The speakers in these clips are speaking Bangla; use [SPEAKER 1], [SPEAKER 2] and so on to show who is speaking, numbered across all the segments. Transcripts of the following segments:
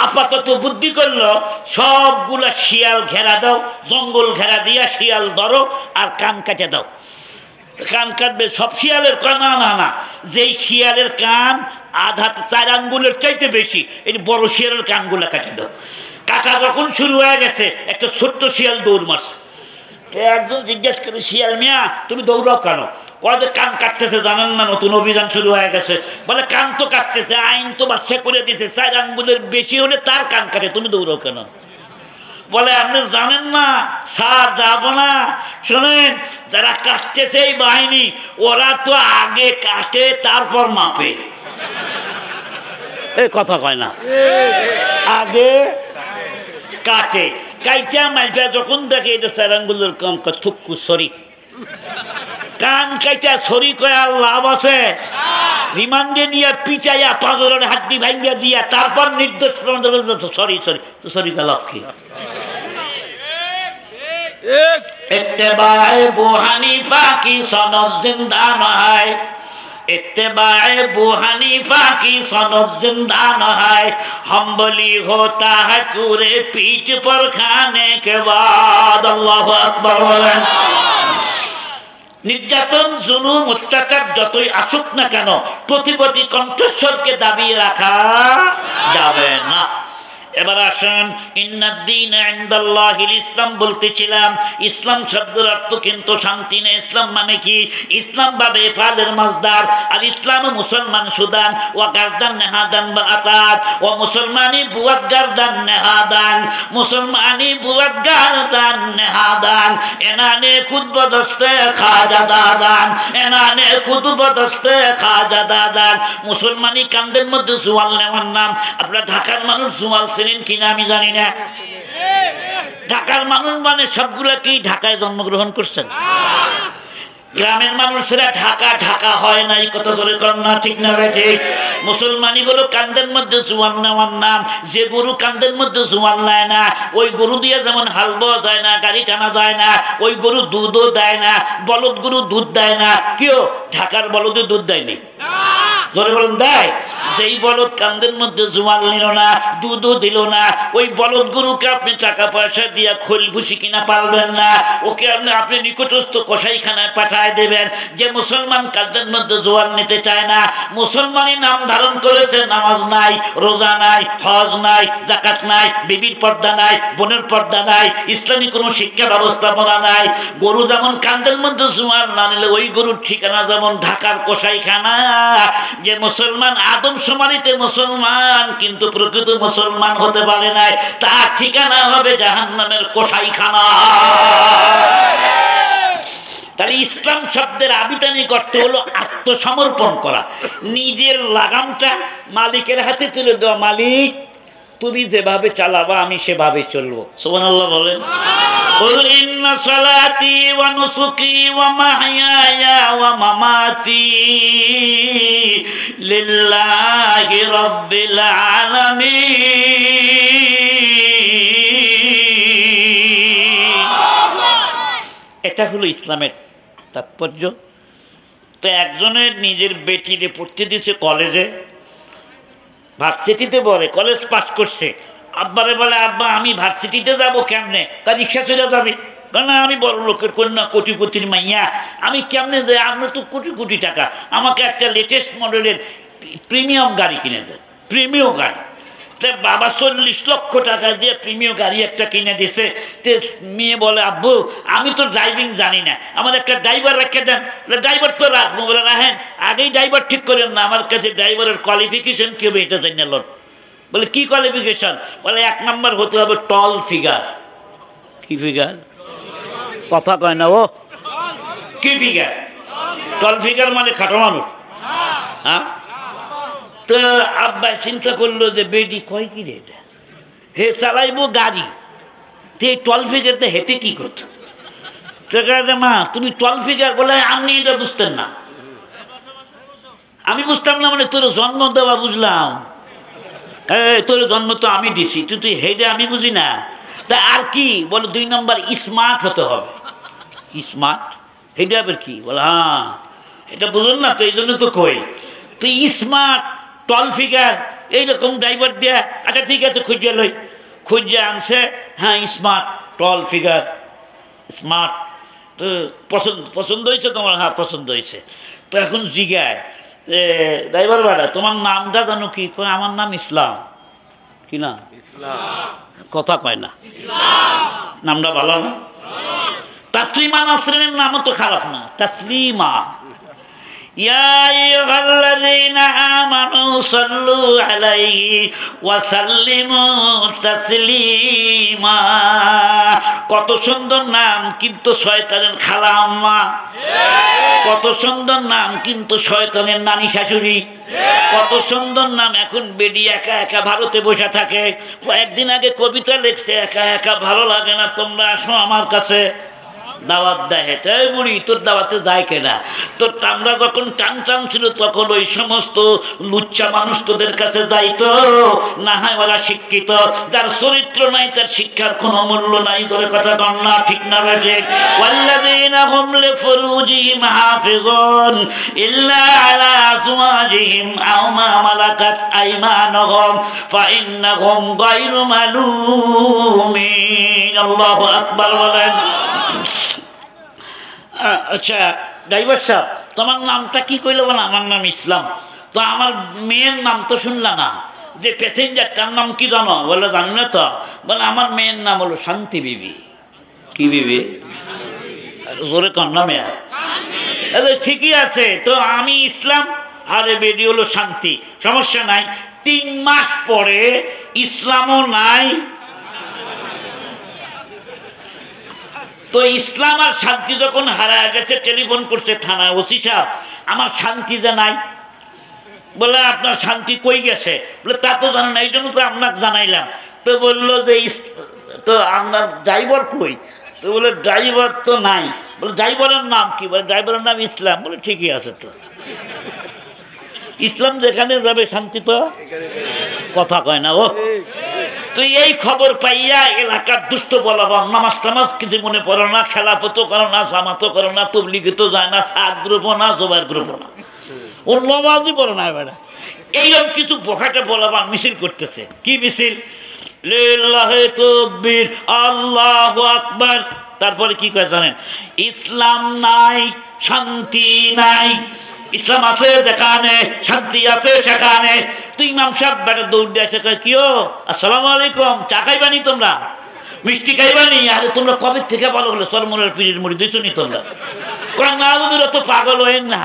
[SPEAKER 1] আপাতত বুদ্ধি করলো সবগুলা শিয়াল ঘেরা দাও, জঙ্গল ঘেরা দিয়া শিয়াল ধরো আর কান কাটে দাও। কান কাটবে সব শিয়ালের? না না না, যেই শিয়ালের কান আধা 4 আঙ্গুলের চাইতে বেশি, এই বড় শিয়ালের কানগুলা কাটে দাও। কাটা যখন শুরু হয়ে গেছে একটা ছোট্ট শিয়াল দৌড় মারছে। একজন জিজ্ঞেস করে, শিয়াল মিয়া তুমি দৌড়াও কেন? কয় যে কান কাটতেছে, জানেন না নতুন অভিযান শুরু হয়ে গেছে। বলে কান তো কাটতেছে, আইন তো বাচ্চা করে দিয়েছে 4 আঙ্গুলের বেশি হলে তার কান কাটে, তুমি দৌড়াও কেন? বলে আপনি জানেন না স্যার, যাবো না। শোনেন, যারা কাটতেছে এই বাহিনী, ওরা তো আগে কাটে তারপর মাপে। এই কথা কয় না, আগে কাটে, কাইটা মাইফা যখন দেখে এটা 4 আঙ্গুলের কম, থুক্কু সরি। কান কাইটা সরি কয় আর লাভ আছে? রিমান্ডে নিয়ে পিটাইয়া পাগলের হাড্ডি ভাঙ্গিয়া দিয়া তারপর নির্দোষ সরি সরি তো সরি কা লাভ কি? इत्तेबाए अबू हनीफा की सनद जिंदा न है, इत्तेबाए अबू हनीफा की सनद जिंदा न है, हम्बली होता है पूरे पीठ पर खाने के बाद। अल्लाहु अकबर। নির্যাতন, জুলুম, অত্যাচার যতই আসুক না কেন প্রতিপতি কণ্ঠস্বরকে দাবিয়ে রাখা যাবে না। এবার আসেন, ইন্নাদ-দীন ইনদাল্লাহিল ইসলাম বলতেছিলাম। ইসলাম শব্দের অর্থ কিন্তু শান্তি না। ইসলাম মানে কি? ইসলাম বাবে ফালের মাসদার, আর ইসলাম মুসলমান সুদান ওয়া গারদান নেহাদান বা আতাত ও মুসলমানি বুয়াত গারদান নেহাদান, মুসলমানি বুয়াত গারদান নেহাদান, এনানে খুদ বদস্তে খাজা দাদান, এনানে খুদ বদস্তে খাজা দাদান। মুসলমানি কান্দের মধ্যে জুয়াল নেওয়ার নাম। আপনারা ঢাকার মানুষ জুয়াল চেনেন কিনা আমি জানি না। ঢাকার মানুষ মানে সবগুলা কি ঢাকায় জন্মগ্রহণ করছেন? গ্রামের মানুষেরা ঢাকা ঢাকা হয় নাই, কত জোরে কন্যা ঠিক না বেঠে? মুসলমানি গুলো কান্দের মধ্যে জুয়ান নেওয়ার নাম। যে গরু কান্দের মধ্যে জুয়ান নেয় না, ওই গরু দিয়ে যেমন হাল বোয়া যায় না, গাড়ি টানা যায় না, ওই গরু দুধও দেয় না। বলদ গরু দুধ দেয় না। কেউ ঢাকার বলদে দুধ দেয়নি, জোরে বলুন দেয়? যেই বলদ কান্দের মধ্যে জুয়ান নিল না, দুধও দিল না, ওই বলদ গরুকে আপনি টাকা পয়সা দিয়া খোল ভুসি কিনা পারবেন না। ওকে আপনি নিকটস্থ কসাইখানায় পাঠায় দেবেন। যে মুসলমান কান্দের মধ্যে জোয়ান নিতে চায় না, মুসলমানই নাম ধারণ করেছে, নামাজ নাই, রোজা নাই, হজ নাই, যাকাত নাই, বিবির পর্দা নাই, বোনের পর্দা নাই, ইসলামী কোনো শিক্ষা ব্যবস্থাপনা নাই। গরু যেমন কান্দের মধ্যে জোয়ান না নিলে ওই গরুর ঠিকানা যেমন ঢাকার কসাইখানা। যে মুসলমান আদম শুমারিতে মুসলমান কিন্তু প্রকৃত মুসলমান হতে পারে নাই, তার ঠিকানা হবে জাহান্নামের কসাইখানা। তাহলে ইসলাম শব্দের আবিধানিক অর্থ হলো আত্মসমর্পণ করা, নিজের লাগামটা মালিকের হাতে তুলে দেওয়া। মালিক তুমি যেভাবে চালাবা আমি সেভাবে চলবো। সুবহানাল্লাহ বলেন। কুল ইন্না সালাতি ওয়া নুসুকি ওয়া মাহইয়ায়া ওয়া মামাতি লিল্লাহি রাব্বিল আলামিন। এটা হলো ইসলামের তাৎপর্য। তো একজনের নিজের বেটিরে পড়তে দিয়েছে কলেজে, ভার্সিটিতে পড়ে, কলেজ পাস করছে। আব্বারে বলে, আব্বা আমি ভার্সিটিতে যাবো কেমনে? তা রিক্সা চলে যাবে। না আমি বড় লোকের কন্যা, কোটিপতির মাইয়া, আমি কেমনে যাই? আপনার তো কোটি কোটি টাকা, আমাকে একটা লেটেস্ট মডেলের প্রিমিয়াম গাড়ি কিনে দেয়। প্রিমিয়াম গাড়ি বাবা 40 লক্ষ টাকা দিয়ে প্রিমিয়াম গাড়ি একটা কিনে দিছে। তে মেয়ে বলে, আব্বু আমি তো ড্রাইভিং জানি না, আমার একটা ড্রাইভার রেখে দেন। ড্রাইভার তো রাখবো। বলে রাখেন, আগেই ড্রাইভার ঠিক করেন না, আমার কাছে ড্রাইভারের কোয়ালিফিকেশন কি হবে এটা জানি না। বলে কি কোয়ালিফিকেশন? বলে 1 নম্বর হতে হবে টল ফিগার। কি ফিগার? কথা কয় না ও। কি ফিগার? টল ফিগার মানে খাটো মানুষ। হ্যাঁ, তো আব্বা চিন্তা করলো যে বেটি কয় কি রে, এটা হে চালাইবো গাড়ি, তো এই টল ফিগারতে হেঁটে কি করতো? মা তুমি টল ফিগার বলে আপনি এটা বুঝতেন না? আমি বুঝতাম না মানে তোর জন্ম দেওয়া বুঝলাম। তোর জন্ম তো আমি দিছি, তুই হেঁটে আমি বুঝি না। তা আর কি বলে 2 নম্বর স্মার্ট হতে হবে। স্মার্ট হেঁটে আবার কি? বলে হ্যাঁ এটা বুঝুন না তো, এই জন্য তো কই তুই স্মার্ট টল ফিগার এইরকম ড্রাইভার দিয়া আচ্ছা ঠিক আছে খুঁজে লই, খুঁজে আনছে। হ্যাঁ স্মার্ট, টল ফিগার, স্মার্ট। তো পছন্দ হয়েছে তোমার? হ্যাঁ পছন্দ হয়েছে। তো এখন জিগায় ড্রাইভার ভাড়া তোমার নামটা জানো কি? আমার নাম ইসলাম। কি না? কথা কয় না। নামটা ভালো না? তাসলিমা নাসরিনের নামও তো খারাপ না, তাসলিমা। ইয়া আইয়ুহাল্লাযীনা আমানু সাল্লু আলাইহি ওয়া সাল্লিমু তাসলিমা। কত সুন্দর নাম, কিন্তু শয়তানের খালা আম্মা। কত সুন্দর নাম, কিন্তু শয়তানের নানি শাশুড়ি। কত সুন্দর নাম, এখন বেডি একা একা ভারতে বসে থাকে। একদিন আগে কবিতা লিখছে, একা একা ভালো লাগে না, তোমরা আসো আমার কাছে। দাওয়াত দেয়, তাই বুড়ি তোর দাওয়াতে যায় কেনা? তোর আমরা যখন টান টান ছিল তখন ওই সমস্ত লুচ্চা মানুষ তোদের কাছে যাইতো না? হয় ওরা শিক্ষিত, যার চরিত্র নাই, তার শিক্ষার কোনো মূল্য নাই। তোর কথা কর না, ঠিক না বেঠে? ওয়াল্লাযীনা হুম লিফুরুজিহিম হাফিজুন ইল্লা আলা আজওয়াজিহিম আও মা মালাকাত আইমানুহুম ফাইন্নাহুম গায়রু মালুমিন। আল্লাহু আকবার বলেন। আচ্ছা ড্রাইভার সাহেব, তোমার নামটা কি কইল? বলে আমার নাম ইসলাম। তো আমার মেয়ের নাম তো শুনলা না, যে প্যাসেঞ্জার তার নাম কি জানো? বলে জানি না তো। বলে আমার মেয়ের নাম হলো শান্তি বিবি। কি বিবি? জোরে কর না মেয়া। ঠিকই আছে, তো আমি ইসলাম আরে বেডি হলো শান্তি। সমস্যা নাই। 3 মাস পরে ইসলামও নাই। তো ইসলাম আর শান্তি যখন হারায় গেছে, টেলিফোন করছে থানায়, ওসি সাহেব আমার শান্তি যে নাই। বলে আপনার শান্তি কই গেছে? বলে তা তো জানেন না, এই জন্য তো আপনাকে জানাইলাম। তো বললো যে তো আপনার ড্রাইভার কই? তো বলে ড্রাইভার তো নাই। বলে ড্রাইভারের নাম কি? বলে ড্রাইভারের নাম ইসলাম। বলে ঠিকই আছে, তো ইসলাম যেখানে যাবে শান্তি তো কথা কয় না ও। তো এই খবর পাইয়া এলাকার দুষ্ট বলাবান নামাজ টামাজ কিছু মনে পড়ে না, খেলাফতও করে না, জামাতও করে না, তবলিগে তো যায় না, সাত গ্রুপও না, জোবাইর গ্রুপও না, ও নামাজই পড়ে না। এবার এইরকম কিছু বখাটে বলাবান মিছিল করতেছে। কি মিছিল? লিল্লাহি তাকবীর, আল্লাহু আকবার। তারপরে কি কয় জানেন? ইসলাম নাই, শান্তি নাই। ইসলাম আছে যেখানে, শান্তি আছে সেখানে। তুই ইমাম সাহেব বেটা দৌড় দিয়ে এসে কয়, কিও আসসালামু আলাইকুম, চা খাইবানি তোমরা? মিষ্টি খাইবানি? আরে তোমরা কবে থেকে বলো হলো সরমরের পিড়ির মুড়ি দিয়েছো নি তোমরা? কোরআন না বুঝলে তো পাগল হয়েন না।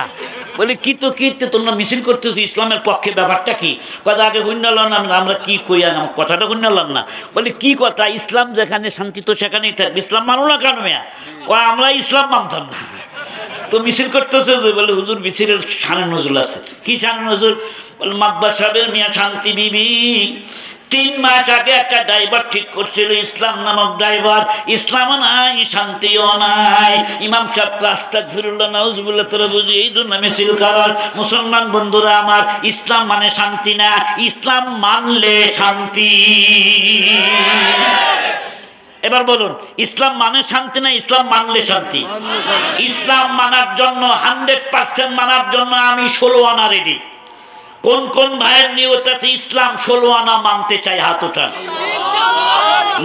[SPEAKER 1] বলে কি তো কি তোমরা মিছিল করতেছো ইসলামের পক্ষে, ব্যাপারটা কি? কথা আগে হুন্নালাম না, আমরা কি কই আমার কথাটা হুন্নালাম না। বলে কি কথা? ইসলাম যেখানে, শান্তি তো সেখানেই থাকবে। ইসলাম মানো না কেন মেয়া? আমরা ইসলাম মানতাম না। তো মিছিল করতেছে। বলে হুজুর মিছিলের শানে নজরুল আছে। কি শানে নজরুল? বলে মাকবার সাহেবের মিয়া শান্তি বিবি 3 মাস আগে একটা ড্রাইভার ঠিক করছিল, ইসলাম নামক ড্রাইভার। ইসলামও নাই, শান্তিও নাই। ইমাম সাহেব আস্তাগফিরুল্লাহ নাউজুবিল্লাহ তোরা বুঝি এই জন্য মিছিল করার। মুসলমান বন্ধুরা আমার, ইসলাম মানে শান্তি না, ইসলাম মানলে শান্তি। এবার বলুন, ইসলাম মানে শান্তি না ইসলাম মানলে শান্তি? ইসলাম মানার জন্য 100% মানার জন্য আমি 16 আনা রেডি। কোন কোন ভাইয়ের নিয়ত আছে ইসলাম 16 আনা মানতে চাই? হাত ওঠান।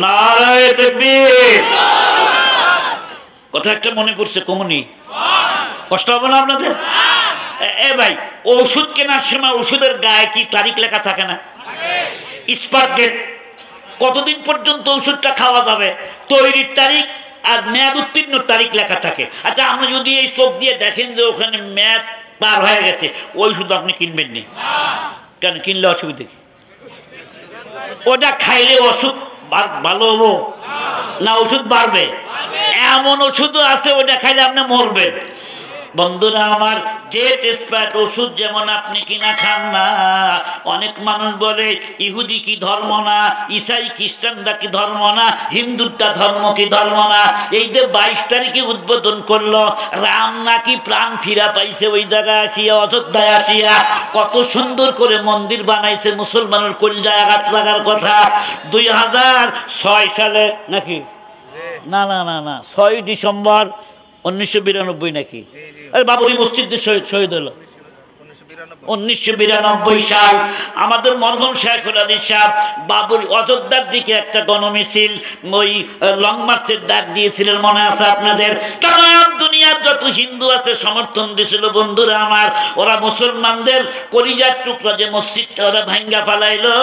[SPEAKER 1] নারায়ে তাকবীর। কথা একটা মনে পড়ছে, কমনি কষ্ট হবে না আপনাদের? এ ভাই, ওষুধ কেনার সময় ওষুধের গায়ে কি তারিখ লেখা থাকে না? এক্সপায়ার ডেট, কতদিন পর্যন্ত ওষুধটা খাওয়া যাবে, তৈরির তারিখ আর মেয়াদ উত্তীর্ণ তারিখ লেখা থাকে। আচ্ছা, আপনি যদি এই চোখ দিয়ে দেখেন যে ওখানে মেয়াদ পার হয়ে গেছে, ওই ওষুধ আপনি কিনবেন নি কেন? কিনলে অসুবিধা কি? ওটা খাইলে ওষুধ ভালো হবো না ওষুধ বাড়বে? এমন ওষুধও আছে ওটা খাইলে আপনি মরবেন। বন্ধুরা আমার, ডেট এক্সপায়ার্ড ওষুধ যেমন আপনি কিনা খান না। অনেক মানুষ বলে ইহুদি কি ধর্ম না, ইসাই খ্রিস্টানরা কি ধর্ম না, হিন্দুটা ধর্ম কি ধর্ম না। এই যে 22 তারিখে উদ্বোধন করলো, রাম নাকি প্রাণ ফিরা পাইছে ওই জায়গায় আসিয়া, অযোধ্যায় আসিয়া। কত সুন্দর করে মন্দির বানাইছে, মুসলমানের কলজায় আঘাত লাগার কথা। 2006 সালে নাকি? না না না না, 6 ডিসেম্বর 1992 নাকি? বাবরি মসজিদ শহীদ হলো 1992 সাল আমাদের মরহুম শেখুল আলী সাহেব বাবুল অযোধ্যার দিকে একটা গণমিছিল ওই লং মার্চের ডাক দিয়েছিলেন, মনে আছে আপনাদের? তাম দুনিয়ার যত হিন্দু আছে সমর্থন দিয়েছিল। বন্ধুরা আমার, ওরা মুসলমানদের কলিজার টুকরা যে মসজিদটা ওরা ভাঙ্গা ফেলাইলো,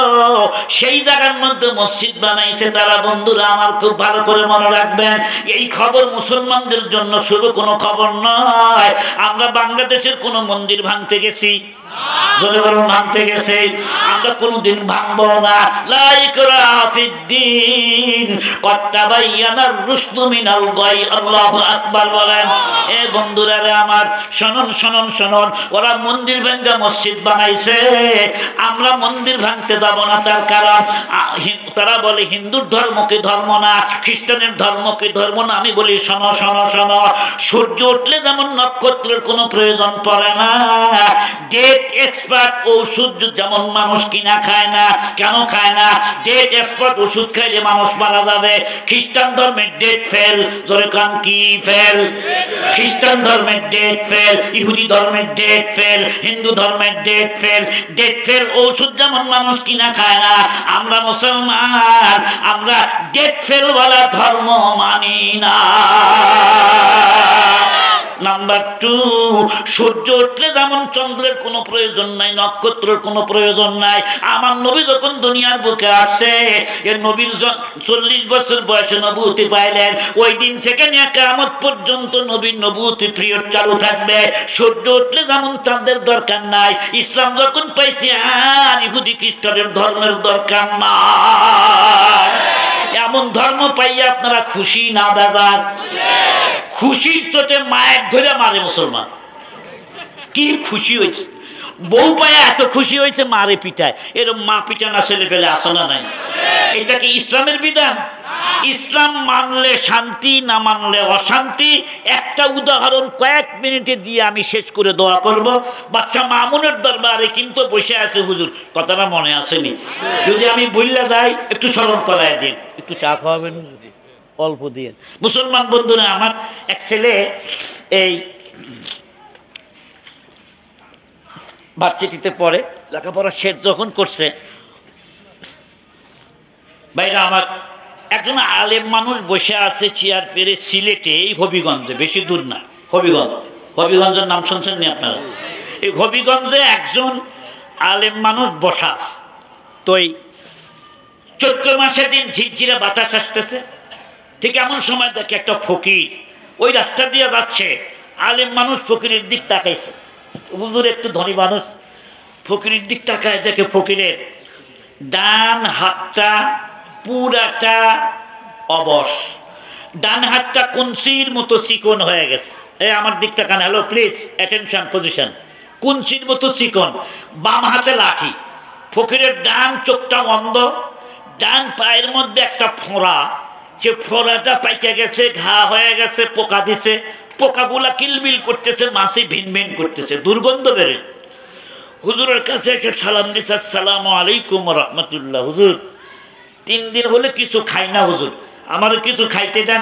[SPEAKER 1] সেই জায়গার মধ্যে মসজিদ বানাইছে তারা। বন্ধুরা আমার, খুব ভালো করে মনে রাখবেন, এই খবর মুসলমানদের জন্য শুধু কোনো খবর নয়। আমরা বাংলাদেশের কোনো মন্দির ভাঙতে গেছি? ভাঙতে গেছে, আমরা কোনদিন ভাঙবো না। লা ইকরাহা ফিদ্দীন, ক্বাদ তাবায়্যানার রুশদু মিনাল গায়। আল্লাহু আকবার বলেন। এ বন্ধুরা রে আমার, শুনুন শুনুন শুনুন, ওরা মন্দির ভাঙা মসজিদ বানাইছে, আমরা মন্দির ভাঙতে যাব না। তার কারণ তারা বলে হিন্দুর ধর্মকে ধর্ম না, খ্রিস্টানের ধর্মকে ধর্ম না। আমি বলি শোনো শোনো শোনো, সূর্য উঠলে যেমন নক্ষত্রের কোনো প্রয়োজন পড়ে না, ডেট এক্সপার্ট ওষুধ যেমন মানুষ কিনা খায় না। কেন খায় না? ডেট এক্সপার্ট ওষুধ খাইলে মানুষ মারা যাবে। খ্রিস্টান ধর্মের ডেট ফেল, জোরে কান কি ফেল? খ্রিস্টান ধর্মের ডেট ফেল, ইহুদি ধর্মের ডেট ফেল, হিন্দু ধর্মের ডেট ফেল। ডেট ফেল ওষুধ যেমন মানুষ কিনা খায় না, আমরা মুসলমান আমরা ডেট ফেল ওয়ালা ধর্ম মানি না। নাম্বার 2, সূর্য উঠলে যেমন চন্দ্রের কোনো প্রয়োজন নাই, নক্ষত্রের কোনো প্রয়োজন নাই। আমার নবী যখন দুনিয়ার বুকে আসছে, এর নবীর 40 বছর বয়সে নবুয়তি পাইলেন। ওই দিন থেকে নিয়ে কিয়ামত পর্যন্ত নবীর নবুয়তি পিরিয়ড চালু থাকবে। সূর্য উঠলে যেমন চাঁদের দরকার নাই, ইসলাম যখন পাইছি আর ইহুদি খ্রিস্টানের ধর্মের দরকার নাই। এমন ধর্ম পাইয়া আপনারা খুশি না বেজার? খুশির চোটে মায়ের ধরে মারে মুসলমান। কি খুশি হয়েছে, বউ পায়া এত খুশি হয়েছে মারে পিটায়। এরকম মা পিটা না ছেলে ফেলে আসনা নাই। এটা কি ইসলামের বিধান? ইসলাম মানলে শান্তি, না মানলে অশান্তি। একটা উদাহরণ কয়েক মিনিটে দিয়ে আমি শেষ করে দোয়া করব। বাচ্চা মামুনের দরবারে কিন্তু বসে আছে হুজুর, কথাটা মনে আসেনি? যদি আমি বললে যাই একটু স্মরণ করায় দিন। একটু চা খাওয়াবেন অল্প দিয়ে। মুসলমান বন্ধুরা আমার, এক ছেলে এই ভার্সিটিতে পড়ে, লেখাপড়া শেষ যখন করছে, বাইরে আমার একজন আলেম মানুষ বসে আছে চেয়ার পেরে, সিলেটে এই হবিগঞ্জে, বেশি দূর না, হবিগঞ্জ। হবিগঞ্জের নাম শুনছেন নি আপনারা? এই হবিগঞ্জে একজন আলেম মানুষ বসা আছে। তো এই চৈত্র মাসের দিন ঝিরঝিরে বাতাস আসতেছে, ঠিক এমন সময় দেখে একটা ফকির ওই রাস্তা দিয়ে যাচ্ছে। আলেম মানুষ ফকিরের দিক তাকাইছে, হুজুর একটু ধনী মানুষ, ফকিরের দিক তাকায় দেখে ফকিরের ডান হাতটা পুরাটা অবশ, ডান হাতটা কুঞ্চির মতো চিকন হয়ে গেছে। এই আমার দিক তাকান, হ্যালো প্লিজ অ্যাটেনশন পজিশন। কুঞ্চির মতো চিকন, বাম হাতে লাঠি। ফকিরের ডান চোখটা অন্ধ, ডান পায়ের মধ্যে একটা ফোঁড়া, সে ফোঁড়াটা পাইকে গেছে, ঘা হয়ে গেছে, পোকা দিছে, পোকাগুলা কিলবিল করতেছে, মাছি ভিন ভিন করতেছে, দুর্গন্ধ বেড়ে। হুজুরের কাছে এসে সালাম দিছে, আসসালামু আলাইকুম রহমতুল্লাহ। হুজুর 3 দিন হলে কিছু খাই না, হুজুর আমারও কিছু খাইতে দেন।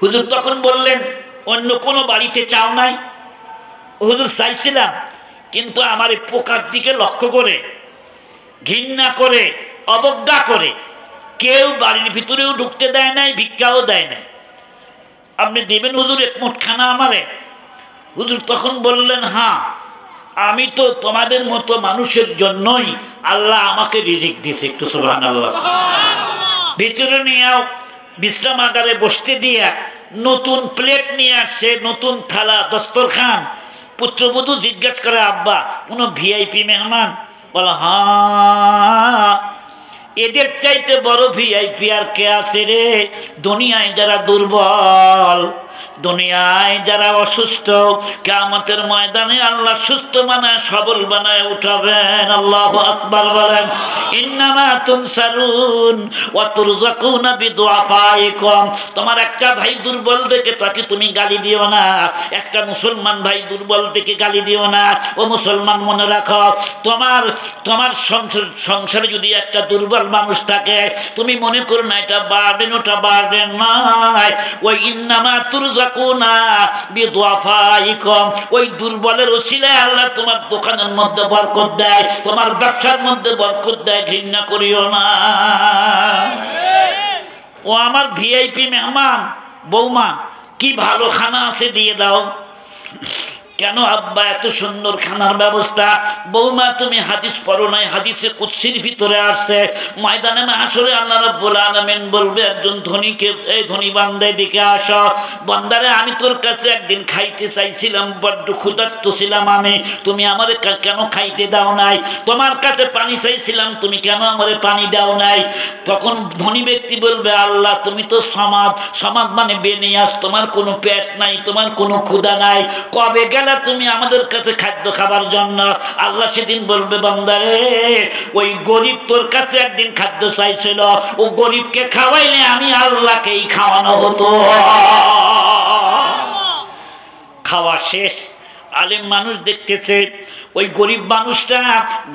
[SPEAKER 1] হুজুর তখন বললেন, অন্য কোনো বাড়িতে চাও নাই? হুজুর চাইছিলাম, কিন্তু আমার এই পোকার দিকে লক্ষ্য করে, ঘৃণা করে, অবজ্ঞা করে কেউ বাড়ির ভিতরেও ঢুকতে দেয় নাই, ভিক্ষাও দেয় নাই। আপনি দেবেন হুজুর এক মুঠ খানা আমারে? হুজুর তখন বললেন, হ্যাঁ, আমি তো তোমাদের মতো মানুষের জন্যই আল্লাহ আমাকে রিজিক দিয়েছে। একটু সুবহানাল্লাহ। ভিতরে নিয়ে বিশ্রামাগারে বসতে দিয়া নতুন প্লেট নিয়ে আসছে, নতুন থালা, দস্তরখান। পুত্রবধূ জিজ্ঞেস করে, আব্বা কোনো ভিআইপি মেহমান? বলো হ্যাঁ। এদের চাইতে বড় ভিআইপি আর কে আছে রে? দুনিয়ায় যারা দুর্বল, দুনিয়ায় যারা অসুস্থ, কিয়ামতের ময়দানে আল্লাহ সুস্থ বানায় সবল বানায় উঠাবেন। আল্লাহু আকবার বলেন। ইন্নামা তুনসারুন ওয়া তুরযাকুনা বিদুআফাইকুম। তোমার একটা ভাই দুর্বল দেখে তাকে তুমি গালি দিও না, একটা মুসলমান ভাই দুর্বল দেখে গালি দিও না। ও মুসলমান মনে রাখো, তোমার সংসারে যদি একটা দুর্বল দুর্বল মানুষ থাকে, তুমি মনে করো না এটা বার্ডেন ওটা বার্ডেন নয়। ওই ইন্নামা তুরজাকুনা বিদুআফাইকুম, ওই দুর্বলের ওসিলায় আল্লাহ তোমার দোকানের মধ্যে বরকত দেয়, তোমার ব্যবসার মধ্যে বরকত দেয়, ঘৃণা করিও না। ও আমার ভিআইপি মেহমান, বৌমা কি ভালো খানা আছে দিয়ে দাও। কেন আব্বা এত সুন্দর খানার ব্যবস্থা? বৌমা তুমি হাদিস পড়ো নাই, হাদিসে কুদসির ভিতরে আসছে ময়দানে মাহশরে আল্লাহ রাব্বুল আলামিন বলবে একজন ধনীকে, এই ধনী বান্দা এদিকে আসো, বান্দারে আমি তোর কাছে একদিন খাইতে চাইছিলাম, বড্ড ক্ষুধার্ত ছিলাম আমি, তুমি আমারে কেন খাইতে দাও নাই? তোমার কাছে পানি চাইছিলাম, তুমি কেন আমারে পানি দাও নাই? তখন ধনী ব্যক্তি বলবে আল্লাহ তুমি তো সমাদ, সমাদ মানে বেনিয়াস, তোমার কোনো পেট নাই, তোমার কোনো ক্ষুধা নাই, কবে গেলে তুমি আমাদের কাছে খাদ্য খাবার জন্য? আল্লাহ সেদিন বলবে বান্দারে ওই গরিব তোর কাছে একদিন খাদ্য চাইছিল, ও গরিবকে খাওয়াইলে আমি আল্লাহকেই খাওয়ানো হতো। খাওয়া শেষ, আলেম মানুষ দেখতেছে ওই গরিব মানুষটা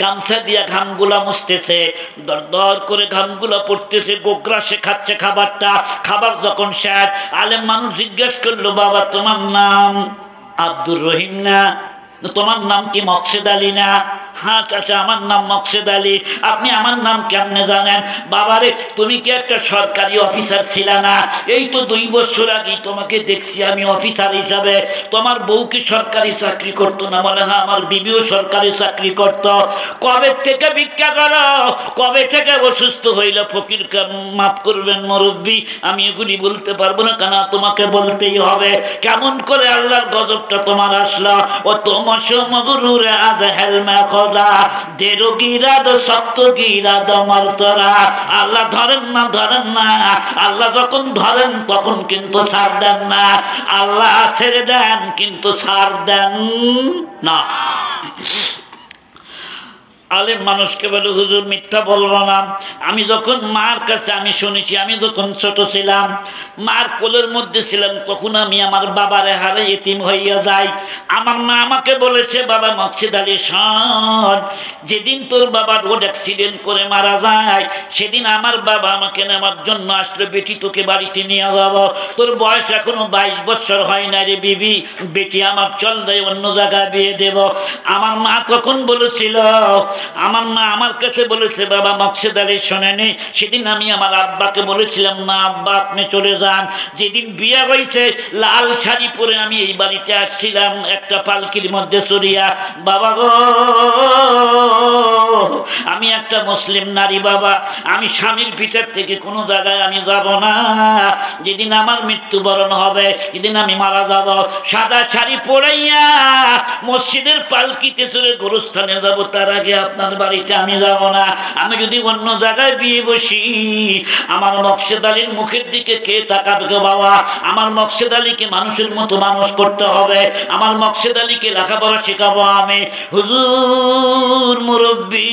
[SPEAKER 1] গামছা দিয়া ঘামগুলা মুছতেছে, দর দর করে ঘামগুলা পড়তেছে, গোগ্রাসে খাচ্ছে খাবারটা। খাবার যখন শেষ, আলেম মানুষ জিজ্ঞেস করলো বাবা তোমার নাম আব্দুর রহিম না? তোমার নাম কি মকসেদ আলী না? হ্যাঁ চাচা আমার নাম মকসেদ আলী। আপনি আমার নাম কেমনে জানেন? বাবারে তুমি কি একটা সরকারি অফিসার ছিল না? এই তো 2 বছর আগে তোমাকে দেখছি আমি অফিসার হিসাবে। তোমার বউ কি সরকারি চাকরি করতো না? বলে হ্যাঁ আমার বিবিও সরকারি চাকরি করতো। কবে থেকে ভিক্ষা করো? কবে থেকে অসুস্থ হইল? ফকিরকে মাফ করবেন মুরব্বী, আমি এগুলি বলতে পারবো না, কেন তোমাকে বলতেই হবে। কেমন করে আল্লাহর গজবটা তোমার আসলো? ও তোমার সমগুরুরে আজ হেলমে খোদা দেরো গিরাদ সপ্ত গিরাদ মর্তরা। আল্লাহ ধরেন না, ধরেন না। আল্লাহ যখন ধরেন তখন কিন্তু ছাড় দেন না, আল্লাহ ছেড়ে দেন কিন্তু ছাড় দেন না। আলেম মানুষকে বলে হুজুর মিথ্যা বলবো না, আমি যখন মার কাছে আমি শুনেছি, আমি যখন ছোট ছিলাম মার কোলের মধ্যে ছিলাম, তখন আমি আমার বাবারে হারে এতিম হইয়া যাই। আমার মা আমাকে বলেছে বাবা মকসেদ আলী শোন, যেদিন তোর বাবা রোড অ্যাক্সিডেন্ট করে মারা যায় সেদিন আমার বাবা আমাকে নেওয়ার জন্য আসলো, বেটি তোকে বাড়িতে নিয়ে যাবো, তোর বয়স এখনো 22 বছর হয় না রে বিবি, বেটি আমার চল দেয় অন্য জায়গায় বিয়ে দেব। আমার মা তখন বলেছিল, আমার মা আমার কাছে বলেছে বাবা মকসেদ আলী শোনেনি, সেদিন আমি আমার আব্বাকে বলেছিলাম না আব্বা আপনি চলে যান। যেদিন বিয়ে হয়েছে লাল শাড়ি পরে আমি এই বাড়িতে আসছিলাম একটা পালকির মধ্যে চড়িয়া। বাবা গো আমি একটা মুসলিম নারী বাবা, আমি স্বামীর ভিতর থেকে কোনো জায়গায় আমি যাব না। যেদিন আমার মৃত্যুবরণ হবে, যেদিন আমি মারা যাব, সাদা শাড়ি পরাইয়া মসজিদের পালকিতে চড়ে গোরস্থানে যাব, তার আগে আপনার বাড়িতে আমি যাব না। আমি যদি অন্য জায়গায় বিয়ে বসি আমার মকসেদ আলীর মুখের দিকে কে তাকাবে গো বাবা? আমার মকসেদ আলীকে মানুষের মতো মানুষ করতে হবে, আমার মকসেদ আলীকে লেখাপড়া শেখাবো আমি। হুজুর মুরব্বী,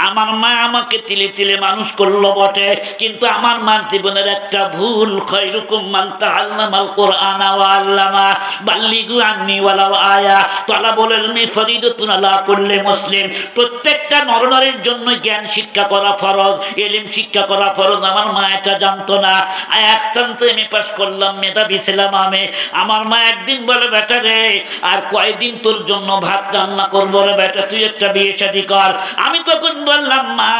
[SPEAKER 1] আমার মা আমাকে তিলে তিলে মানুষ করলো বটে, কিন্তু আমার মার জীবনের একটা ভুল, খৈরুকুম মান তাআল্লামাল কুরআনা ওয়া আল্লামা বাল্লিগু আন্নী ওয়ালাউ আয়া তালাবুল ইলমি ফরিদাতুন আলা কুল্লি মুসলিম। প্রত্যেকটা নরনারীর জন্য জ্ঞান শিক্ষা করা ফরজ, ইলম শিক্ষা করা ফরজ। আমার মা এটা জানতো না। এক চান্সে এমএ পাস করলাম, মেধাবী ছিলাম আমি। আমার মা একদিন বলে বেটা রে আর কয়দিন তোর জন্য ভাত রান্না করবো রে বেটা, তুই একটা বিয়ে শাদী কর। আমি তখন বললাম মা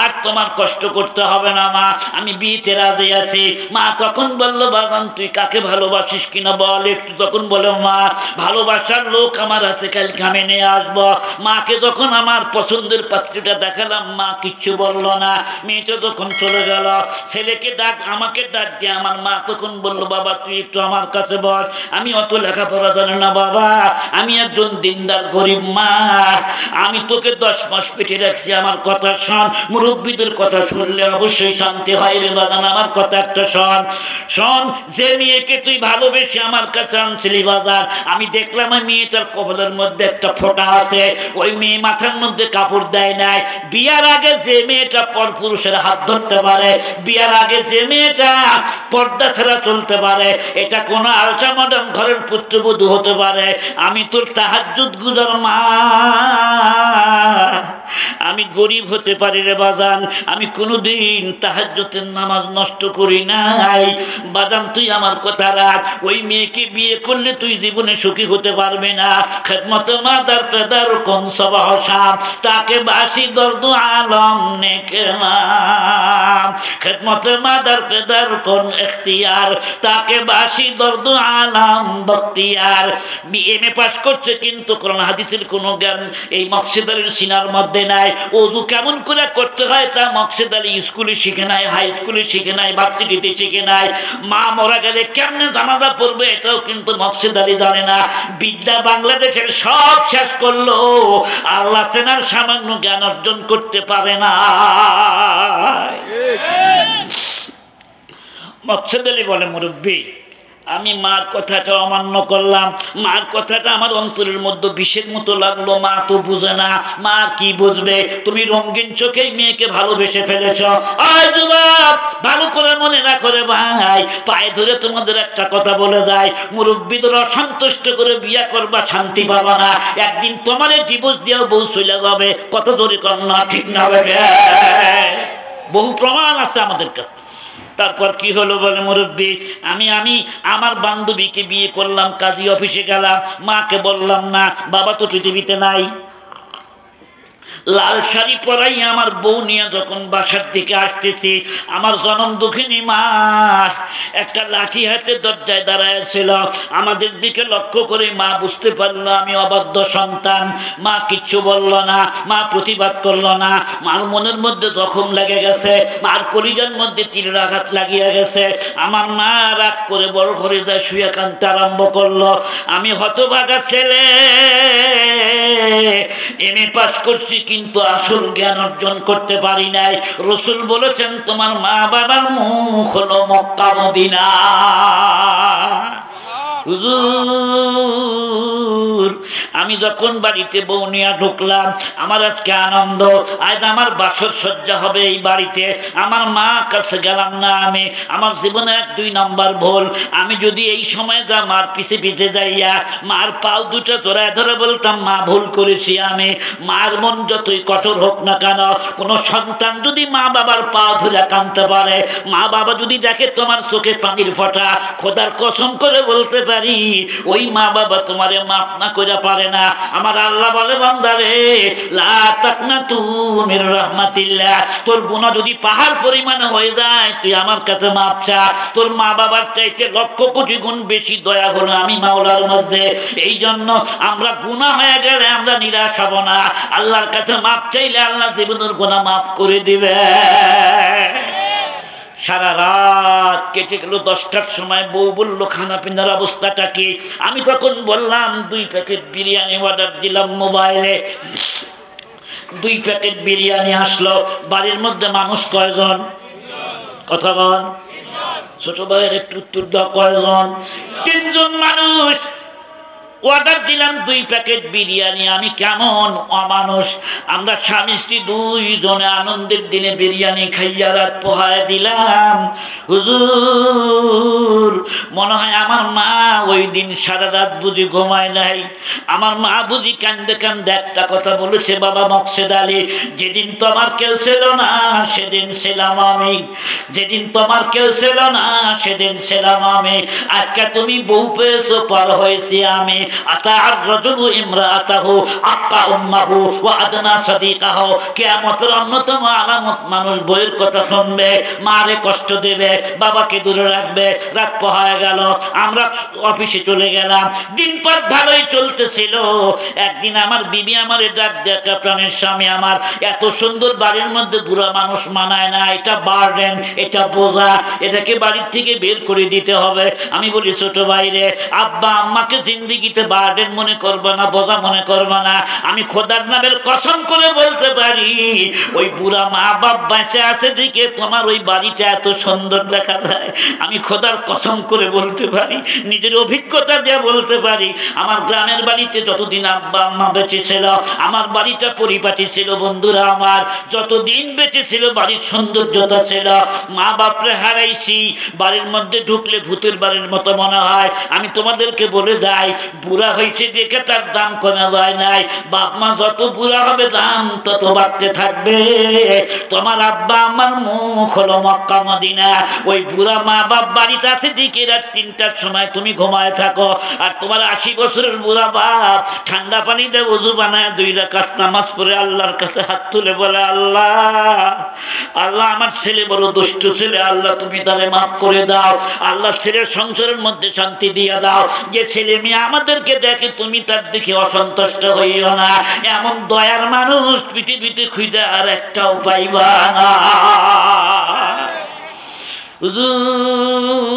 [SPEAKER 1] আর তোমার কষ্ট করতে হবে না মা, আমি বিয়েতে রাজি আছি। মা তখন বললো বাগান তুই কাকে ভালোবাসিস কিনা বল একটু। তখন বলো মা ভালোবাসার লোক আমার আছে, কালকে আমি নিয়ে আসবো। মাকে যখন আমার পছন্দের পাত্রীটা দেখালাম মা কিচ্ছু বললো না। মেয়েটা যখন চলে গেল, ছেলেকে ডাক আমাকে ডাক দিয়ে আমার মা তখন বললো বাবা তুই একটু আমার কাছে বস, আমি অত লেখাপড়া জানি না বাবা, আমি একজন দিনদার গরিব মা, আমি তোকে 10 মাস পেটে রাখছি, আমার কথা শোন। মুরব্বীদের কথা শুনলে অবশ্যই শান্তি হয় রে বাগান, আমার কথা একটা শোন। শোন, যে মেয়েকে তুই ভালোবেসে আমার কাছে আনছিলি বাজার, আমি দেখলাম ওই মেয়েটার কপালের মধ্যে একটা ফোঁটা আছে, ওই মেয়ে মাথার মধ্যে কাপড় দেয় নাই। বিয়ার আগে যে মেয়েটা পরপুরুষের হাত ধরতে পারে, বিয়ার আগে যে মেয়েটা পর্দা ছাড়া চলতে পারে, এটা কোনো আলট্রা মডার্ন ঘরের পুত্রবধূ হতে পারে। আমি তোর তাহাজ্জুদ গুজার মা, আমি গরিব হতে পারি রে বাজান, আমি কোনোদিন তাহাজ্জুদের নামাজ নষ্ট করি নাই। বাজান তুই আমার কথা রাখ, ওই মেয়েকে বিয়ে করলে তুই জীবনে সুখী হতে পারবে না। খেদমতে মাদার পেদার কোন সবাহ শাম, তাকে বাসি দর্দ আলম নেকেলাম। খেদমতে মাদার পেদার কোন ইখতিয়ার, তাকে বাসি দর্দ আলম বখতিয়ার। বিএমএ পাস করছে কিন্তু কোরআন হাদিসের কোনো জ্ঞান এই মকসেদ আলীর সিনার মধ্যে নাই। ওযু কেমন করে করতে হয় তা মকসেদ আলী স্কুলে শিখে নাই, হাই স্কুলে শিখে নাই, ভার্সিটিতে শিখে নাই। মা মারা গেলে কেমনে জানাজা পড়বে এটাও কিন্তু মকসেদ আলী জানে না। বিদ্যা বাংলাদেশের সব শেষ করলো, আল্লাহ চেনার সামান্য জ্ঞান অর্জন করতে পারে না। মকসেদ আলী বলে, মুরব্বী আমি মার কথাটা অমান্য করলাম, মার কথাটা আমার অন্তরের মধ্যে বিষের মতো লাগলো। মা তো বুঝে না, মা কি বুঝবে? তুমি রঙিন চোখেই মেয়েকে ভালোবেসে ফেলেছ। আয় যুবক, ভালো করে মনে রাখো রে ভাই, পায়ে ধরে তোমাদের একটা কথা বলে যায়, মুরব্বীদের অসন্তুষ্ট করে বিয়া করবা, শান্তি পাবা না। একদিন তোমার ডিভোর্স দিয়েও বউ চলে যাবে। কত জোরে কর না, ঠিক না? বহু প্রমাণ আছে আমাদের কাছে। তারপর কি হলো বলে, মুরব্বী আমি আমার বান্ধবীকে বিয়ে করলাম, কাজী অফিসে গেলাম, মাকে বললাম না, বাবা তো পৃথিবীতে নাই। লাল শাড়ি পরাই আমার বউ নিয়ে যখন বাসার দিকে আসতেছি, আমার জনম দুঃখিনী মা একটা লাঠি হাতে দরজায় দাঁড়ায়ছিল। আমাদের দিকে লক্ষ্য করে মা বুঝতে পারলো আমি অবাধ্য সন্তান। মা কিচ্ছু বলল না, মা প্রতিবাদ করলো না। মার মনের মধ্যে জখম লেগে গেছে, মার কলিজার মধ্যে তীরের আঘাত লাগিয়ে গেছে। আমার মা রাগ করে বড় ঘরে যায়, শুয়ে কাঁদতে আরম্ভ করলো। আমি হতভাগা ছেলে, এমএ পাস করছি কিন্তু আসল জ্ঞান অর্জন করতে পারি নাই। রসুল বলেছেন তোমার মা বাবার মুখ হলো মক্কা মদিনা। হুজুর আমি যখন বাড়িতে বউ নিয়ে ঢুকলাম, আমার আজকে আনন্দ, আজ আমার বাসর সজ্জা হবে এই বাড়িতে। আমার মা কাছে গেলাম না আমি, আমার জীবনে 1-2 নম্বর ভুল। আমি যদি এই সময় যা মার পিছে পিছে যাইয়া মার পাও দুটো জোড়ায় ধরে বলতাম মা ভুল করেছি আমি। মার মন যতই কঠোর হোক না কেন, কোনো সন্তান যদি মা বাবার পা ধরে কাঁদতে পারে, মা বাবা যদি দেখে তোমার চোখে পানির ফোঁটা, খোদার কসম করে বলতে পারি ওই মা বাবা তোমারে মাফ না করে পারে না। আমার আল্লাহ বলে, বান্দারে লা তাকনাতু মির রাহমাতিল্লাহ, তোর গুনাহ যদি পাহাড় পরিমাণে হয়ে যায় তুই আমার কাছে মাফ চা। তোর মা বাবার চাইতে লক্ষ কোটি গুণ বেশি দয়া হলো আমি মাওলার মধ্যে। এই জন্য আমরা গুনাহ হয়ে গেলে আমরা নিরাশ হব না, আল্লাহর কাছে মাফ চাইলে আল্লাহ জীবনের গুনাহ মাফ করে দিবে। সারা রাত কেটে গেল। 10টার সময় বউ বলল খানা পিনার অবস্থাটা কি? আমি তখন বললাম 2 প্যাকেট বিরিয়ানি অর্ডার দিলাম মোবাইলে। 2 প্যাকেট বিরিয়ানি আসলো। বাড়ির মধ্যে মানুষ কয়জন? কথা বল, ছোট ভাইয়ের একটু উত্তর দাও, কয়জন? 3 জন মানুষ। অর্ডার দিলাম 2 প্যাকেট বিরিয়ানি। আমি কেমন অমানুষ, আমরা স্বামী স্ত্রী 2 জনে আনন্দের দিনে বিরিয়ানি খাইয়া রাত পোহায় দিলাম। হুজুর মনে হয় আমার মা ওই দিন সারা রাত বুঝি ঘুমায় নাই। আমার মা বুঝি কান্দে কান্দে একটা কথা বলেছে, বাবা মকসেদ আলী যেদিন তোমার কেউ ছিল না সেদিন ছিলাম আমি, যেদিন তোমার কেউ ছিল না সেদিন ছিলাম আমি। আজকে তুমি বউ পেয়েছো, পার হয়েছি আমি। আতার রাজুলু ইমরাতাহু আক্কা উম্মাহু ওয়া আদনা সাদিকাহু। কিয়ামতের অন্যতম আলামত মানুষ বইয়ের কথা শুনবে, মারে কষ্ট দেবে, বাবাকে দূরে রাখবে। রাত পোহায় গেল, আমরা অফিসে চলে গেলাম। দিন পর ভালোই চলতেছিল। একদিন আমার বিবি আমারে ডাক দেখা, প্রাণের স্বামী আমার, এত সুন্দর বাড়ির মধ্যে বুড়া মানুষ মানায় না, এটা বার্ডেন, এটা বোঝা, এটাকে বাড়ির থেকে বের করে দিতে হবে। আমি বলি ছোট ভাইরে, আব্বা আম্মাকে জিন্দিগিতে বার্ডেন মনে করবো না, বোঝা মনে করবো না। আমি খোদার নামের কসম করে বলতে পারি ওই বুড়া মা বাপ বেঁচে আছে দিকে তোমার ওই বাড়িটা এত সুন্দর দেখা যায়। আমি খোদার কসম করে বলতে পারি, নিজের অভিজ্ঞতা দিয়ে বলতে পারি। আমার গ্রামের বাড়িতে যতদিন আব্বা আম্মা বেঁচে ছিল, আমার বাড়িটা পরিপাটি ছিল। বন্ধুরা আমার, যতদিন বেঁচে ছিল বাড়ির সৌন্দর্যতা ছিল। মা বাপরে হারাইছি, বাড়ির মধ্যে ঢুকলে ভূতের বাড়ির মতো মনে হয়। আমি তোমাদেরকে বলে যাই, বুড়া হয়েছে দেখে তার দাম কমে যায় নাই, বাপ মা যত বুড়া হবে দাম তত বাড়তে থাকবে। তোমার আব্বা আমার মুখ হলো মক্কা মদিনা, ওই বুড়া মা বাপ বাড়িতে আছে দিকে রাত 3টার সময় তুমি ঘুমায় থাকো, আর তোমার 80 বছরের বুড়া বাপ ঠান্ডা পানিতে ওযু বানায় 2 রাকাত নামাজ পড়ে আল্লাহর কাছে হাত তুলে বলে, আল্লাহ আল্লাহ আমার ছেলে বড় দুষ্ট ছেলে, আল্লাহ তুমি তারে মাফ করে দাও, আল্লাহ ছেলের সংসারের মধ্যে শান্তি দিয়ে দাও। যে ছেলে মেয়ে আমাদেরকে দেখে তুমি তার দিকে অসন্তুষ্ট হইও না, এমন দয়ার মানুষ পৃথিবীতে খুঁজে আর একটাও পাইবা না। হুজুর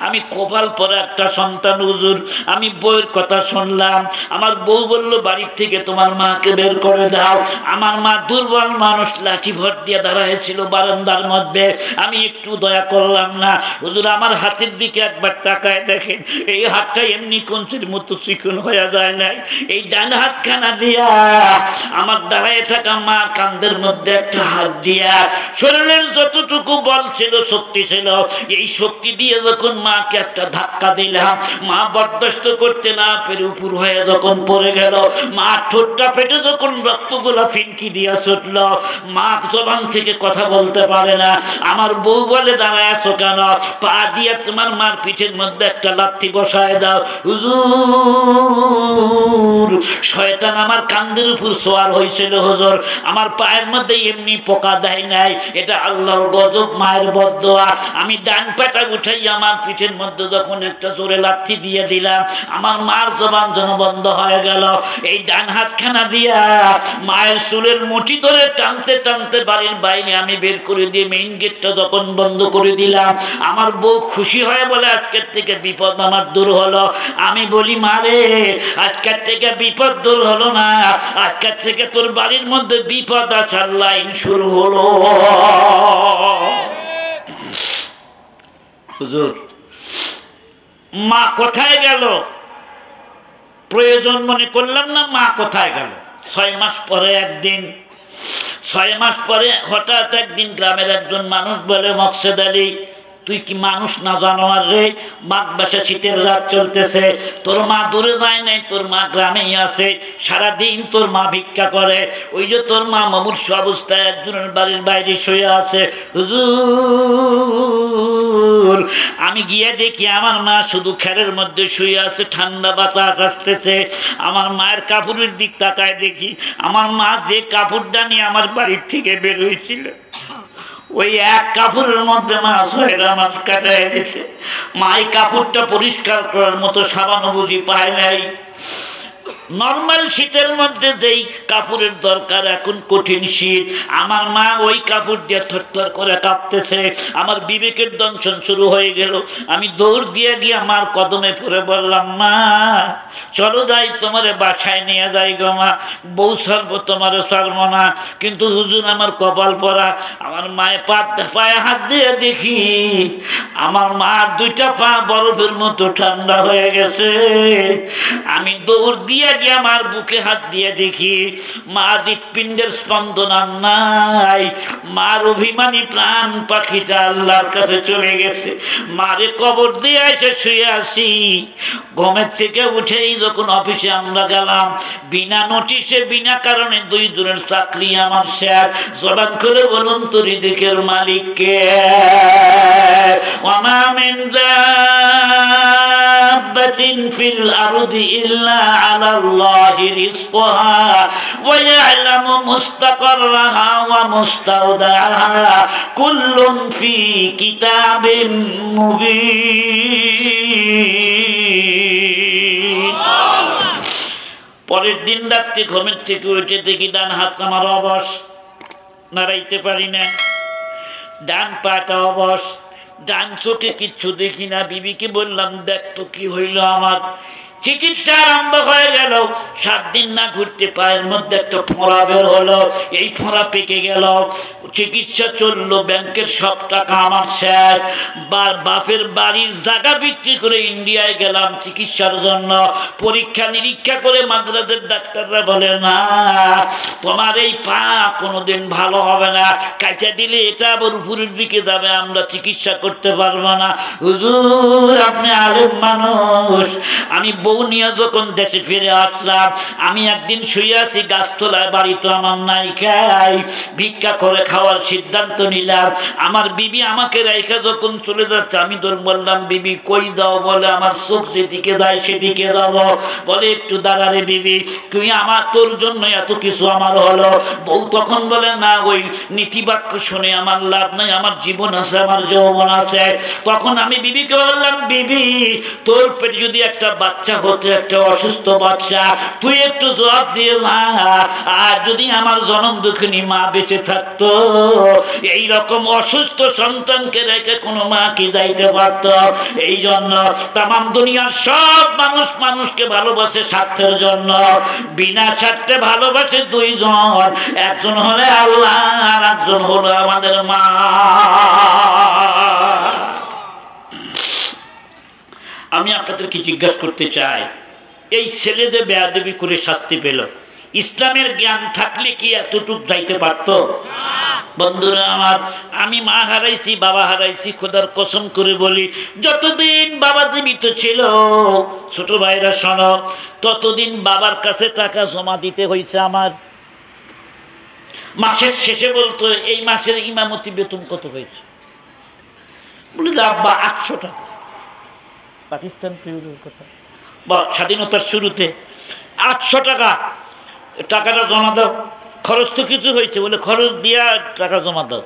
[SPEAKER 1] আমি কপাল পরে একটা সন্তান, হুজুর আমি বউয়ের কথা শুনলাম, আমার বউ বলল বাড়ির থেকে তোমার মাকে বের করে দাও। আমার মা দুর্বল মানুষ, লাঠি ভর দিয়ে দাঁড়াইছিল বারান্দার মধ্যে, আমি একটু দয়া করলাম না। হুজুর আমার হাতের দিকে একবার তাকায় দেখেন, এই হাতটা এমনি কঞ্চির মতো চিকন হয়ে যায় নাই, এই ডান হাতখানা দিয়া আমার দাঁড়ায় থাকা মা কান্দের মধ্যে একটা হাত দিয়া শরীরের যতটুকু বল ছিল শক্তি ছিল, এই শক্তি দিয়ে যখন মাকে একটা ধাক্কা দিলাম, মা বরদাস্ত করতে না পেরে উপর হয়ে যখন পড়ে গেল, মা ঠোঁটটা ফেটে যখন রক্তগুলা ফিনকি দিয়া ছুটল, মা জবান থেকে কথা বলতে পারে না। আমার বউ বলে দাঁড়ায় আছো কেন, পা দিয়ে তোমার মার পিঠের মধ্যে একটা লাথি বসায় দাও। হুজুর শয়তান আমার কান্দের উপর সোয়ার হয়েছিল, হুজুর আমার পায়ের মধ্যে এমনি পোকা দেয় নাই, এটা আল্লাহর গজব, মায়ের বদদোয়া। আমি ডান পাটা উঠাই আমার পিঠের মধ্যে যখন একটা জোরে লাথি দিয়ে দিলাম, আমার মার জবান যেন বন্ধ হয়ে গেল। এই ডান হাতখানা দিয়া মায়ের চুলের মুঠি ধরে টানতে টানতে বাড়ির বাইরে আমি বের করে দিয়ে মেইন গেটটা যখন বন্ধ করে দিলাম, আমার বউ খুশি হয়ে বলে আজকের থেকে বিপদ আমার দূর হলো। আমি বলি মারে আজকের থেকে বিপদ দূর হলো না, আজকের থেকে তোর বাড়ির মধ্যে বিপদ আসার লাইন শুরু হলো। হুজুর মা কোথায় গেল প্রয়োজন মনে করলাম না, মা কোথায় গেল। 6 মাস পরে একদিন, 6 মাস পরে হঠাৎ একদিন গ্রামের একজন মানুষ বলে, মকসেদ আলী তুই কি মানুষ না জানোয়ার রে, মাঘ মাসে শীতের রাত চলতেছে, তোর মা দূরে যায় নাই, তোর মা গ্রামেই আছে, সারাদিন তোর মা ভিক্ষা করে, ওই যে তোর মা মুমূর্ষ অবস্থায় একজনের বাড়ির বাইরে শুয়ে আছে। হুজুর আমি গিয়ে দেখি আমার মা শুধু খেরের মধ্যে শুয়ে আছে, ঠান্ডা বাতাস আসতেছে। আমার মায়ের কাপড়ের দিক তাকায় দেখি আমার মা যে কাপড়টা নিয়ে আমার বাড়ির থেকে বের হয়েছিল, ওই এক কাপড়ের মধ্যে মা 6টা মাছ কাটাই দিছে। মা এই কাপড়টা পরিষ্কার করার মতো সাবান বুঝি পায় নাই। নরমাল শীতের মধ্যে যেই কাপড়ের দরকার, এখন কঠিন শীত, আমার মা ওই কাপড় দিয়ে থরথর করে কাঁপতেছে। আমার বিবেকের দংশন শুরু হয়ে গেল। আমি দৌড় দিয়ে গিয়ে মার কদমে পড়ে বললাম, মা চলো যাই, তোমারে বাসায় নিয়ে যাই গো মা, বউ ছাড়বো তোমারে ছাড়বো না। কিন্তু হুজুর আমার কপাল পরা, আমার মায়ের পায়ে হাত দিয়ে দেখি আমার মার 2টা পা বরফের মতো ঠান্ডা হয়ে গেছে। আমি দৌড় দিয়ে গিয়ে আমার বুকে হাত দিয়ে দেখি মার হৃৎপিণ্ডের স্পন্দন আর নাই, মার অভিমানী প্রাণ পাখিটা আল্লাহর কাছে চলে গেছে। মারে কবর দিয়ে এসে শুয়ে আসি। ঘুমের থেকে উঠেই যখন অফিসে আমরা গেলাম, বিনা নোটিশে বিনা কারণে 2 জনের চাকরি আমার শেয়ার। জবান করে বলুন তো রিজিকের মালিক কে? ওয়া মা মিন দাব্বাতিন ফিল আরদি ইল্লা আলাল্লাহি রিজকুহা ওয়া ইয়ালামু মুস্তাকাররাহা ওয়া মুস্তাওদাআহা কুল্লুন ফি কিতাবিন মুবিন। পরের দিন রাত্রে ঘুমের থেকে উঠে দেখি ডান হাত আমার অবশ, নাড়াইতে পারি না, ডান পাটা অবশ, ডান চোখে কিচ্ছু দেখি না। বিবিকে বললাম, দেখ তো কি হইল আমার। চিকিৎসা আরম্ভ হয়ে গেল। 7 দিন না ঘুরতে পায়ের মধ্যে একটা ফোঁড়া বের হলো, এই ফোঁড়া পেকে গেল। চিকিৎসা চললো, ব্যাংকের সব টাকা আমার শেষ। বাপের বাড়ির জায়গা বিক্রি করে ইন্ডিয়ায় গেলাম চিকিৎসার জন্য। পরীক্ষা নিরীক্ষা করে মাদ্রাজের ডাক্তাররা বলে না, তোমার এই পা কোনোদিন ভালো হবে না, কাটা দিলে এটা আবার উপরের দিকে যাবে, আমরা চিকিৎসা করতে পারবো না। হুজুর আপনি আলেম মানুষ। আমি বউ নিয়ে যখন দেশে ফিরে আসলাম, আমি একদিন শুয়ে আছি গাছতলায়, বাড়ি তো আমার নাই, খাই ভিক্ষা করে খাওয়ার সিদ্ধান্ত নিলাম। আমার বিবি আমাকে রেখে যখন চলে যাচ্ছে, আমি তোর বললাম বিবি কই যাও? বলে আমার চোখ যেদিকে যায় সেদিকে যাব। বলে একটু দাঁড়ারে বিবি, তুই আমার তোর জন্য এত কিছু আমার হলো। বউ তখন বলে না, ওই নীতিবাক্য শুনে আমার লাভ নাই, আমার জীবন আছে, আমার যৌবন আছে। তখন আমি বিবিকে বললাম, বিবি তোর পেটে যদি একটা বাচ্চা হতো, একটা অসুস্থ বাচ্চা, তুই একটু জবাব দিয়ে না। আর যদি আমার জনম দুঃখিনী মা বেঁচে থাকতো, এই রকম অসুস্থ সন্তানকে রেখে কোনো মা কি যাইতে পারত? এই জন্য তামাম দুনিয়ার সব মানুষ মানুষকে ভালোবাসে স্বার্থের জন্য, বিনা স্বার্থে ভালোবাসে দুইজন, একজন হলে আল্লাহ আর একজন হলো আমাদের মা। আমি আপনাদেরকে জিজ্ঞাসা করতে চাই, এই ছেলে যে বেয়াদবি করে শাস্তি পেল, ইসলামের জ্ঞান থাকলে কি এতটুক যাইতে পারত? বন্ধুরা আমার, আমি মা হারাইছি, বাবা হারাইছি, খোদার কসম করে বলি, যতদিন বাবা জীবিত ছিল, ছোট ভাইরা শোনো, ততদিন বাবার কাছে টাকা জমা দিতে হয়েছে আমার। মাসের শেষে বলতো, এই মাসের ইমামতি বেতন কত হয়েছে? বলে যে আব্বা 800 টাকা। পাকিস্তান পিরিয়ডের কথা বা স্বাধীনতার শুরুতে 800 টাকা, টাকাটা জমা দাও, খরচ তো কিছু হয়েছে, বলে খরচ দিয়া টাকা জমা দাও।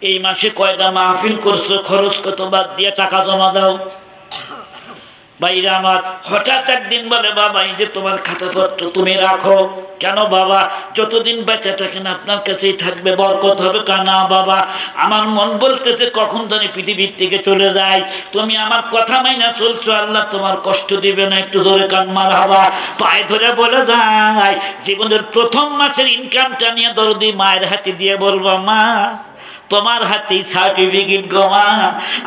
[SPEAKER 1] এই মাসে কয়টা মাহফিল করছো, খরচ কত, বাদ দিয়া টাকা জমা দাও। ভাইরা আমার, হঠাৎ একদিন বলে, বাবা এই যে তোমার খাতাপত্র তুমি রাখো। কেন বাবা? যতদিন বেঁচে থাকেন আপনার কাছেই থাকবে, বরকত হবে। কানা বাবা, আমার মন বলতেছে কখন জানি পৃথিবীর থেকে চলে যায়, তুমি আমার কথা মাইনা চলছো, আল্লাহ তোমার কষ্ট দিবে না। একটু জোরে কান মারহাবা। পায়ে ধরে বলে যায়, জীবনের প্রথম মাসের ইনকামটা নিয়ে দরদি মায়ের হাতে দিয়ে বলবো, মা তোমার হাতেই সার্টিফিকেট গো মা,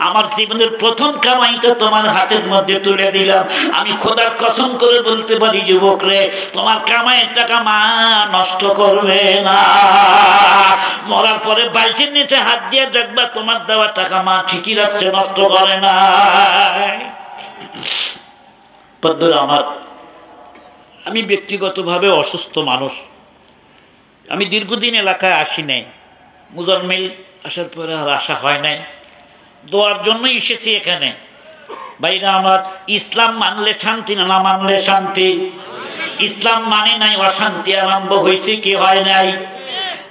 [SPEAKER 1] আমার জীবনের প্রথম কামাইটা তোমার হাতের মধ্যে তুলে দিলাম। আমি খোদার কসম করে বলতে পারি যুবক রে, তোমার কামাইয়ের টাকা মা নষ্ট করবে না। মরার পরে বাইশের নিচে হাত দিয়ে দেখবা তোমার দেওয়া টাকা মা ঠিকই রাখছে, নষ্ট করে না। বন্ধুরা আমার, আমি ব্যক্তিগতভাবে অসুস্থ মানুষ, আমি দীর্ঘদিন এলাকায় আসি নাই। মুজাম্মিল আসার পরে আর আশা হয় নাই, দোয়ার জন্যই এসেছি এখানে। ভাইরা আমার, ইসলাম মানলে শান্তি না, না মানলে শান্তি? ইসলাম মানে নাই, অশান্তি আরম্ভ হয়েছে কি হয় নাই?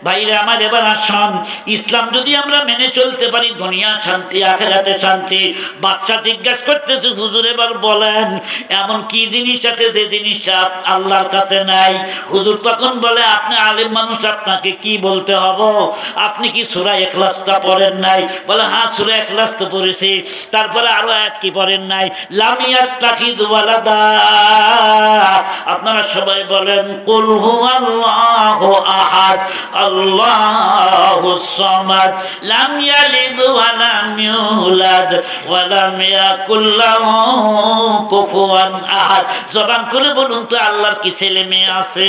[SPEAKER 1] ভাইরা আমার, এবার আসুন, ইসলাম যদি আমরা মেনে চলতে পারি, দুনিয়া শান্তি, আখিরাতে শান্তি। বাদশা জিজ্ঞাসা করতেছে, হুজুর এবার বলেন এমন কি জিনিস আছে যে জিনিসটা আল্লাহর কাছে নাই? হুজুর তখন বলে, আপনি আলেম মানুষ, আপনাকে কি বলতে হবে? আপনি কি সূরা ইখলাসটা পড়েন নাই? বলে হ্যাঁ, সূরা ইখলাস তো পড়েছি। তারপরে আরো আয়াত কি পড়েন নাই? লাম ইয়াত্তাখিযু ওয়ালাদা। আপনারা সবাই বলেন, কুল হুয়াল্লাহু আহাদ আল্লাহুস সামাদ লাম ইয়ালিদ ওয়া লাম ইউলাদ ওয়া লাম ইয়াকুল লাহু কুফুয়ান আহাদ। জবান খুলে বলুন তো, আল্লাহর কি ছেলে মেয়ে আছে?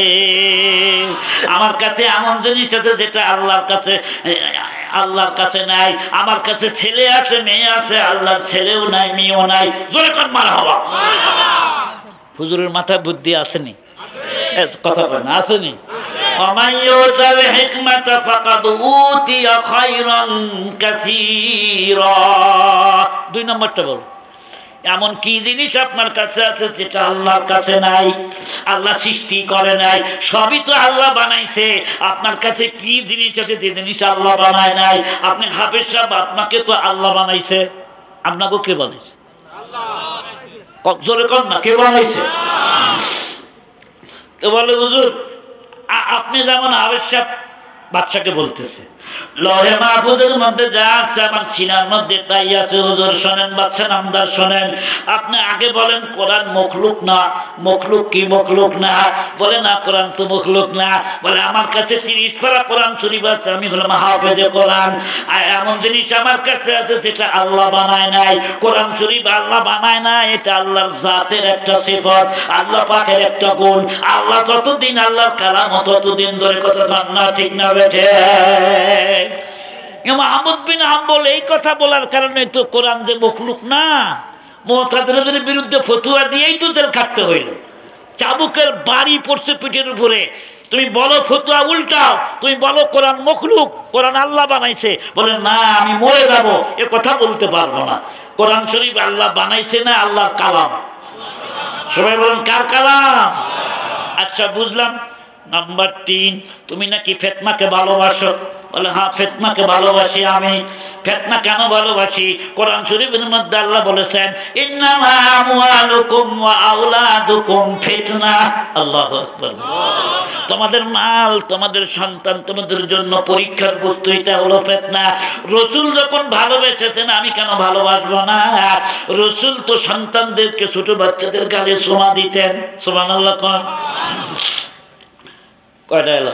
[SPEAKER 1] আমার কাছে এমন জিনিস আছে যেটা আল্লাহর কাছে নাই। আমার কাছে ছেলে আছে, মেয়ে আছে, আল্লাহর ছেলেও নাই, মেয়েও নাই। জোরে কোন মারহাবা। হুজুরের মাথায় বুদ্ধি আসেনি? কথা বলেন, আসেনি? দুই নম্বরটা বল, এমন কি জিনিস আপনার কাছে আছে যেটা আল্লাহর কাছে নাই? আল্লাহ সৃষ্টি করে নাই, সবই তো আল্লাহ বানাইছে। আপনার কাছে কি জিনিস আছে যে জিনিস আল্লাহ বানায় নাই? আপনি হাফেজ সাহেব, আপনাকে তো আল্লাহ বানাইছে। আপনাকে কে বানাইছে? জোরে কর না, কে বানাইছে? তো বলে হুজুর, আপনি যেমন হাফেজ সাহেব, বাদশাকে বলতেছে, লহে মাহফুজের মধ্যে যা আছে আমার সিনার মধ্যে তাই আছে। হুজুর শোনেন, বাদশা নামদার শোনেন, আপনি আগে বলেন কোরআন মখলুক না। মখলুক কি মখলুক না? বলে না, কোরআন তো মখলুক না। বলে আমার কাছে 30 পারা কোরআন শরীফ আছে, আমি হলাম হাফেজে কোরআন। আর এমন জিনিস আমার কাছে আছে যেটা আল্লাহ বানায় নাই। কোরআন শরীফ আল্লাহ বানায় না, এটা আল্লাহর জাতের একটা সিফত, আল্লাহ পাকের একটা গুণ। আল্লাহ যতদিন আল্লাহর কালাম ততদিন ধরে কথা না, ঠিক না বেঠে? আহমদ বিন হাম্বল এই কথা বলার কারণে তো কোরআন যে মখলুক না, মুতাজিলাদের বিরুদ্ধে ফতুয়া দিয়েই তো জেল কাটতে হইল। চাবুকের বাড়ি পড়ছে পিঠের উপরে। তুমি বলো ফতুয়া উল্টাও, তুমি বলো কোরআন মখলুক, কোরআন আল্লাহ বানাইছে। বলে না, আমি মরে যাবো, এ কথা বলতে পারবো না। কোরআন শরীফ আল্লাহ বানাইছে না, আল্লাহর কালাম। সবাই বলেন কার কালাম? আচ্ছা বুঝলাম। নাম্বার 3, তুমি নাকি ফেতনাকে ভালোবাসো। বলে হ্যাঁ, ফেতনাকে ভালোবাসি আমি। ফেতনা কেন ভালোবাসি? কোরআন শরীফের মধ্যে আল্লাহ বলেছেন, ইন্নামা আমওয়ালুকুম ওয়া আওলাদুকুম ফিতনা। আল্লাহু আকবার। তোমাদের মাল, তোমাদের সন্তান তোমাদের জন্য পরীক্ষার বস্তু, এটা হলো ফিতনা। রাসূল যখন ভালোবেসেছেন, আমি কেন ভালোবাসবো না? রাসূল তো সন্তানদেরকে, ছোট বাচ্চাদের গালে চুমা দিতেন। সুবহানাল্লাহ। কয়টা এলো?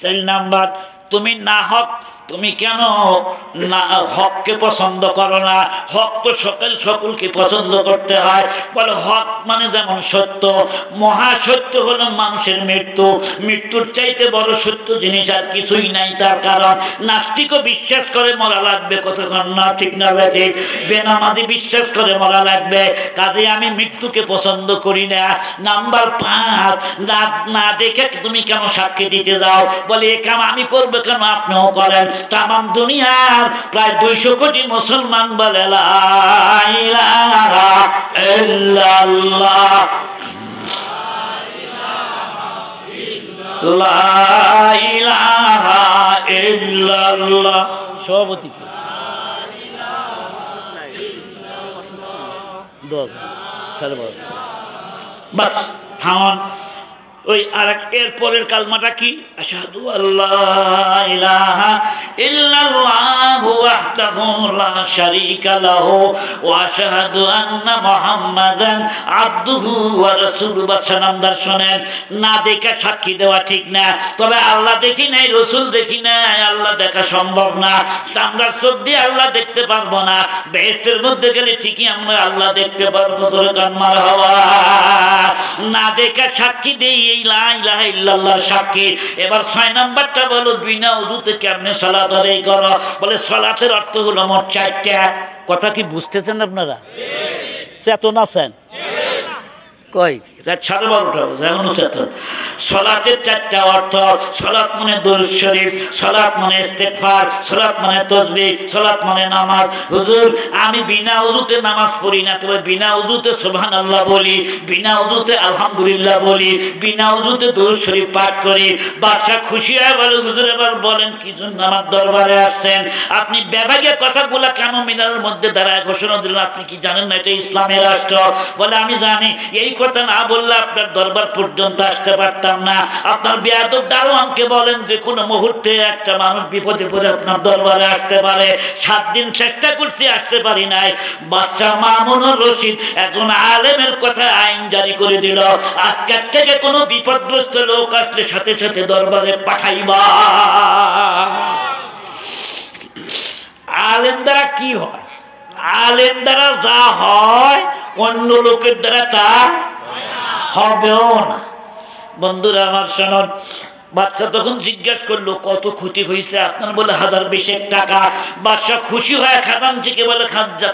[SPEAKER 1] 4 নাম্বার, তুমি না হক, তুমি কেন না হককে পছন্দ করো না? হক তো সকলকে পছন্দ করতে হয়। বলে হক মানে যেমন সত্য, মহাসত্য হলো মানুষের মৃত্যু। মৃত্যুর চাইতে বড় সত্য জিনিস আর কিছুই নাই। তার কারণ নাস্তিকও বিশ্বাস করে মরা লাগবে, কতক্ষণ না, ঠিক না ঠিক? বেনামাজি বিশ্বাস করে মরা লাগবে। কাজে আমি মৃত্যুকে পছন্দ করি না। নাম্বার 5, না দেখে তুমি কেন সাক্ষী দিতে যাও? বলে এ কাম আমি করবো কেন, আপনিও করেন। তামাম দুনিয়ার প্রায় 200 কোটি মুসলমান বলে লা ইলাহা ইল্লাল্লাহ, লা ইলাহা ইল্লাল্লাহ। সভাপতি বাস থামান। ওই আর এর পরের কালমাটা কি? আশহাদু আল্লাহ ইলাহা ইল্লাল্লাহু ওয়াহদাহু লা শারীকা লাহু ওয়া আশহাদু আন্না মুহাম্মাদান আবদুহু ওয়া রাসূলুহু। বাদশাহ শুনেন, না দেখে সাক্ষী দেওয়া ঠিক না। তবে আল্লাহ দেখি নাই, রাসূল দেখি নাই, আল্লাহ দেখা সম্ভব না। চামড়ার চোখ দিয়ে আল্লাহ দেখতে পারবো না। বেহেশতের মধ্যে গেলে ঠিকই আমরা আল্লাহ দেখতে পারবো। জোরে কান মারহাবা। না দেখে সাক্ষী দেই, এই লা ইলাহা ইল্লাল্লাহ সাক্ষী। এবার 6 নাম্বারটা বলো, বিনা ওযুতে কেমনে সালাত আদায় করো? বলে সালাতের অর্থ হলো মোট 4টা। কথা কি বুঝতেছেন আপনারা? চেতন আছেন? কই রাত 12:30 এখন চেতন। সালাতের 4টা অর্থ। সালাত মানে দরুদ শরীফ, সালাত মানে ইস্তেগফার, সালাত মানে তাসবিহ, সালাত মানে নামাজ। হুজুর আমি বিনা ওযুতে নামাজ পড়ি না, তবে বিনা ওযুতে সুবহানাল্লাহ বলি, বিনা ওযুতে আলহামদুলিল্লাহ বলি, বিনা ওযুতে দরুদ শরীফ পাঠ করি। বাদশা খুশি হয়ে বলে, হুজুর এবার বলেন কি জন্য আমার দরবারে আসছেন? আপনি বেবাগে কথাগুলা কেন মিনারের মধ্যে দাঁড়ায় ঘোষণা দিলেন? আপনি কি জানেন না এটা ইসলামের রাষ্ট্র? বলে আমি জানি। এই কথা না বললে আপনার দরবার পর্যন্ত আসতে পারতাম না। আপনার বেয়াদব দারোয়ানকে বলেন যে কোনো মুহূর্তে একটা মানুষ বিপদে পড়ে আপনার দরবারে আসতে পারে। 7 দিন চেষ্টা করছি, আসতে পারি নাই। বাদশাহ মামুনুর রশিদ একজন আলেমের কথা আইন জারি করে দিল, আজকের থেকে কোনো বিপদগ্রস্ত লোক আসলে সাথে সাথে দরবারে পাঠাইবা। আলেম দ্বারা কি হয়? আলেম দ্বারা যা হয় অন্য লোকের দ্বারা তা হবেও না। বন্ধুরা আমার শুনুন, বাদশা তখন জিজ্ঞাসা করলো কত ক্ষতি হয়েছে? আপনার বলে 1020 টাকা। বাদশা খুশি হয় খাজানচিকে বলে,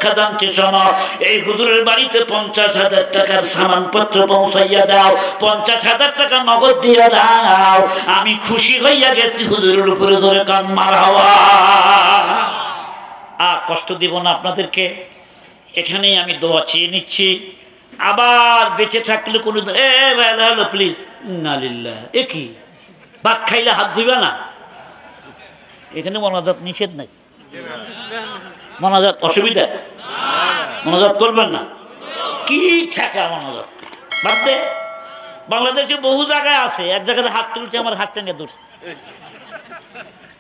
[SPEAKER 1] খাজানচি শোনো, এই হুজুরের বাড়িতে 50,000 টাকার সামানপত্র পৌঁছাইয়া দাও, 50,000 টাকা নগদ দিয়ে দাও। আমি খুশি হইয়া গেছি হুজুরের উপরে। জোরে কান মারহাবা। কষ্ট দিব না আপনাদেরকে, এখানেই আমি দোয়া চেয়ে নিচ্ছি। আবার বেঁচে থাকলে কোনো হলো প্লিজ না লিল্লাহ, এ কি ভাত খাইলে হাত ধুইবে না? এখানে মনাজাত নিষেধ নাই। মনাজাত অসুবিধা? মনাজাত করবেন না? কি ঠেকা মনাজাত? বাদ দে, বাংলাদেশে বহু জায়গায় আছে, এক জায়গাতে হাত তুলছে, আমার হাতটা নিয়ে দূর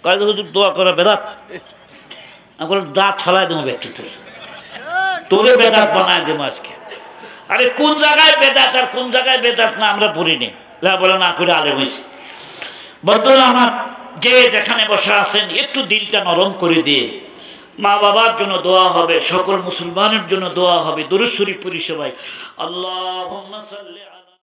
[SPEAKER 1] কয়েক হুজুর দোয়া করে বেদাত, আমি বললাম দাঁত ছলাই দেবো ব্যক্তি তোরে বেদাত বানায় দেবো আজকে। আরে কোন জায়গায় বেদাত আর কোন জায়গায় বেদাত না আমরা পড়িনি, বলে না করে আলে হয়েছি। বন্ধুরা আমার, যে যেখানে বসে আছেন একটু দিলটা নরম করে দিয়ে, মা বাবার জন্য দোয়া হবে, সকল মুসলমানের জন্য দোয়া হবে, দুরূদ শরীফ পড়ি সবাই। আল্লাহুম্মা সাল্লি